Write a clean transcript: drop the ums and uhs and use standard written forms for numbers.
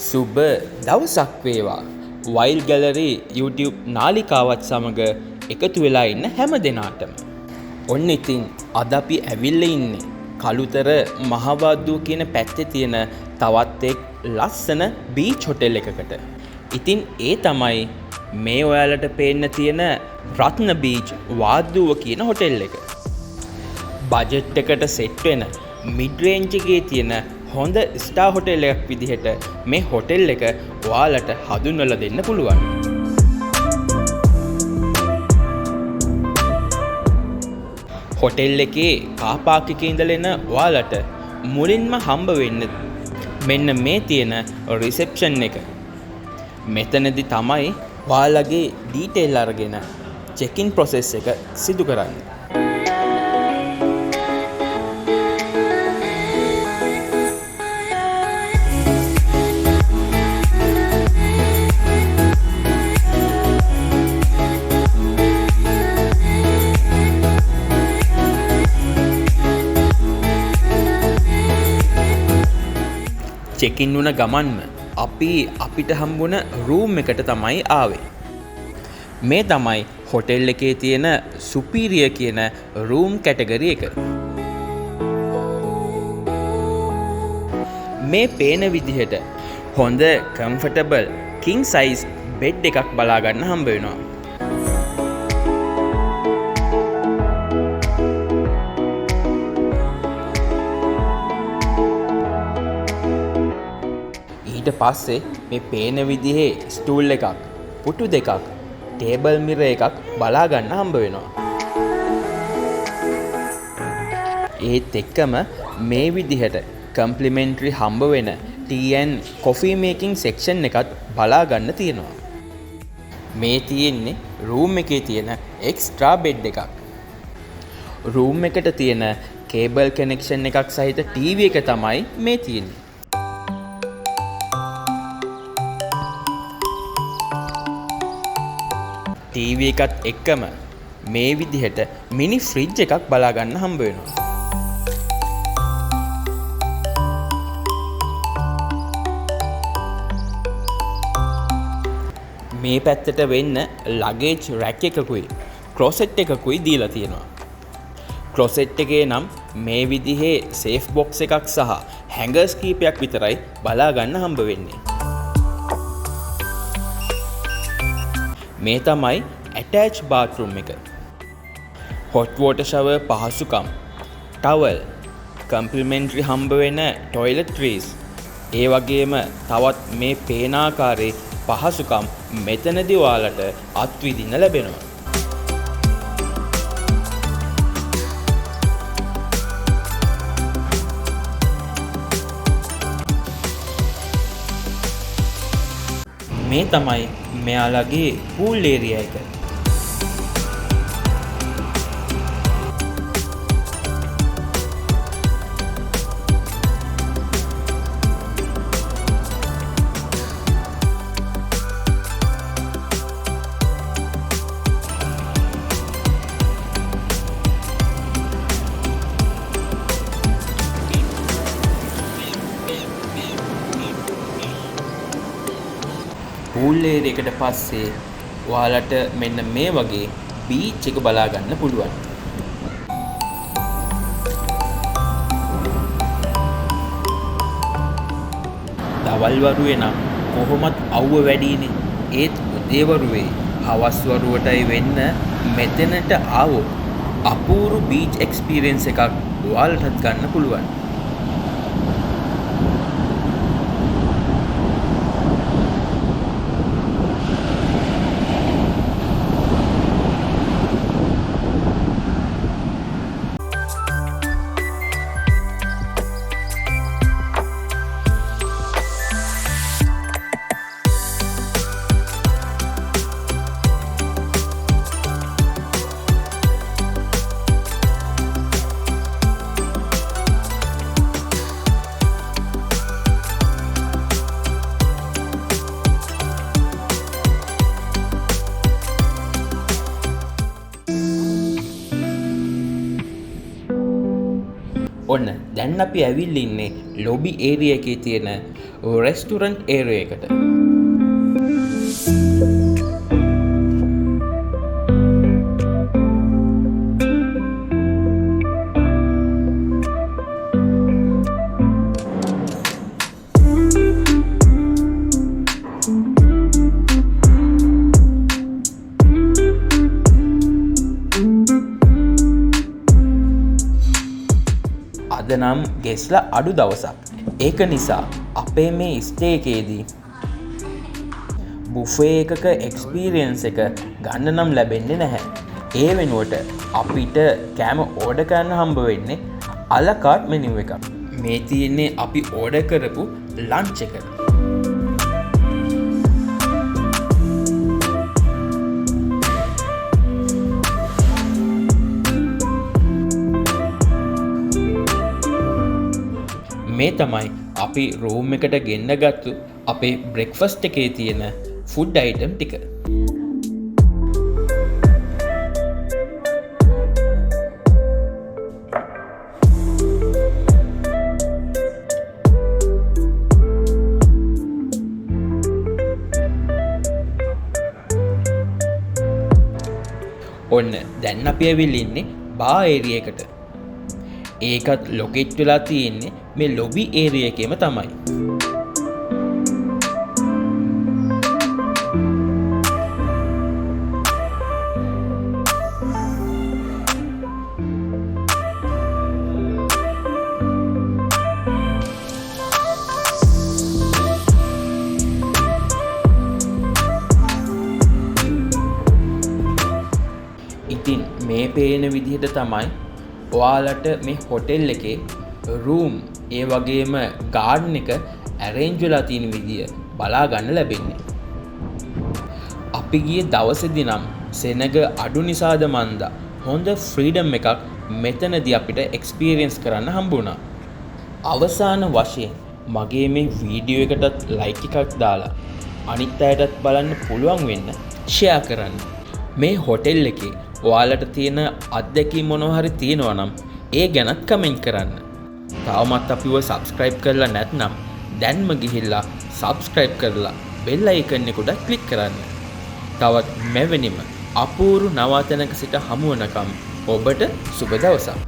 සුබ දවසක් වේවා. වයිල් ගැලරි YouTube නාලිකාවත් සමග එකතු වෙලා ඉන්න හැම දෙනාටම. ඔන්න ඉතින් අද අපි ඇවිල්ලා ඉන්නේ කළුතර මහවද්දුව කියන පැත්තේ තියෙන තවත් එක් ලස්සන බීච් හොටෙල් එකකට. ඉතින් ඒ තමයි මේ ඔයාලට පේන්න තියෙන රත්න බීච් වාද්දුව කියන හොටෙල් එක. බජට් එකට සෙට් වෙන මිඩ් රේන්ජ් එකේ තියෙන හොඳ ස්ටාර් හොටෙල් එකක් විදිහට මේ හොටෙල් එක ඔයාලට හඳුන්වලා දෙන්න පුළුවන්. හොටෙල් එකේ කාර් පාක් එකේ ඉඳලා එන ඔයාලට මුලින්ම හම්බ වෙන්න මෙන්න මේ තියෙන රිසෙප්ෂන් එක. මෙතනදී තමයි ඔයාලගේ ඩීටේල් අරගෙන චෙක් ඉන් ප්‍රොසෙස් එක සිදු කරන්නේ. චෙකින් වුණ ගමන්ම අපිට හම්බුණ රූම් එකට තමයි ආවේ. මේ තමයි හොටෙල් එකේ තියෙන සුපීරියර් කියන රූම් කැටගරි එක. මේ පේන විදිහට හොඳ කම්ෆර්ටබල් කිං සයිස් බෙඩ් එකක් බලා ගන්න හම්බ වෙනවා. ඊට පස්සේ මේ පේන විදිහේ ස්ටූල් එකක්, පුටු දෙකක්, ටේබල් මිරර් එකක් බලා ගන්න හම්බ වෙනවා. ඒත් එක්කම මේ විදිහට කම්ප්ලිමෙන්ටරි හම්බ වෙන ටී ඇන්ඩ් කොෆී මේකින් සෙක්ෂන් එකත් බලා ගන්න තියෙනවා. මේ තියෙන්නේ රූම් එකේ තියෙන එක්ස්ට්‍රා බෙඩ් එකක්. රූම් එකට තියෙන කේබල් කනෙක්ෂන් එකක් සහිත ටීවී එක තමයි මේ තියෙන්නේ. ටීවී එකත් එක්කම මේ විදිහට මිනි ෆ්‍රිජ් එකක් බලා ගන්න හම්බ වෙනවා. මේ පැත්තට වෙන්න ලගේජ් රැක් එකකුයි ක්ලෝසෙට් එකකුයි දීලා තියෙනවා. ක්ලෝසෙට් එකේ නම් මේ විදිහේ සේෆ් බොක්ස් එකක් සහ හැංගර්ස් කීපයක් විතරයි බලා ගන්න හම්බ වෙන්නේ. මේ තමයි ඇටච් බාත්රූම් එක. හොට් වෝටර් ෂවර් පහසුකම්, ටවල්, කම්ප්ලිමෙන්ටරි හම්බ වෙන ටොයිලට්‍රීස්, ඒ වගේම තවත් මේ පේනාකාරයේ පහසුකම් මෙතනදී ඔයාලට අත්විඳින්න ලැබෙනවා. මේ තමයි මෙයාලගේ පූල් ඒරියා එක. pool area එකට පස්සේ ඔයාලට මෙන්න මේ වගේ beach එක බලා ගන්න පුළුවන්. දවල් වරුවේ නම් කොහොමත් අවුව වැඩිනේ. ඒත් උදේ වරුවේ හවස් වරුවටයි වෙන්න මෙතනට ආවොත් අපූරු බීච් එක්ස්පීරියන්ස් එකක් ඔයාලටත් ගන්න පුළුවන්. ඔන්න දැන් අපි ඇවිල්ලා ඉන්නේ ලොබි ඒරියා එකේ තියෙන රෙස්ටුරන්ට් ඒරියා එකට. අද නම් ගෙස්ලා අඩු දවසක්. ඒක නිසා අපේ මේ ස්ටේ එකේදී බුෆේ එකක එක්ස්පීරියන්ස් එක ගන්න නම් ලැබෙන්නේ නැහැ. ඒ වෙනුවට අපිට කෑම ඕඩර් කරන්න හම්බ වෙන්නේ අලා කාට් මෙනු එකක්. මේ තියෙන්නේ අපි ඕඩර් කරපු ලන්ච් එක. මේ තමයි අපි රූම් එකට ගෙන්න ගත්තු අපේ බ්‍රෙක්ෆාස්ට් එකේ තියෙන ෆුඩ් අයිටම් ටික. ඔන්න දැන් අපි ඇවිල්ලා ඉන්නේ බාර් ඒරියා එකට. ඒකත් ලොකේට් වෙලා තියෙන්නේ මේ ලොබි ඒරියා එකේම තමයි. ඉතින් මේ පේන විදිහට තමයි ඔයාලට මේ හොටෙල් එකේ රූම් ඒ වගේම ගාඩන් එක ඇරේන්ජ් වෙලා තියෙන විදිය බලා ගන්න ලැබෙන්නේ. අපි ගියේ දවසේදී නම් සෙනග අඩු නිසාද මන්දා හොඳ ෆ්‍රීඩම් එකක් මෙතනදී අපිට එක්ස්පීරියන්ස් කරන්න හම්බුණා. අවසාන වශයෙන් මගේ මේ වීඩියෝ එකටත් ලයික් එකක් දාලා අනිත් අයටත් බලන්න පුළුවන් වෙන්න ෂෙයා කරන්න. මේ හොටෙල් එකේ ඔයාලට තියෙන අත්දැකීම් මොනවා හරි තියෙනවා නම් ඒ ගැනත් කමෙන්ට් කරන්න. තවමත් අපිව සබ්ස්ක්‍රයිබ් කරලා නැත්නම් දැන්ම ගිහිල්ලා සබ්ස්ක්‍රයිබ් කරලා බෙල් අයිකන් එක උඩ ක්ලික් කරන්න. තවත් මෙවැනිම අපූරු නවාතැනක සිට හමු වෙනකම් ඔබට සුබ දවසක්.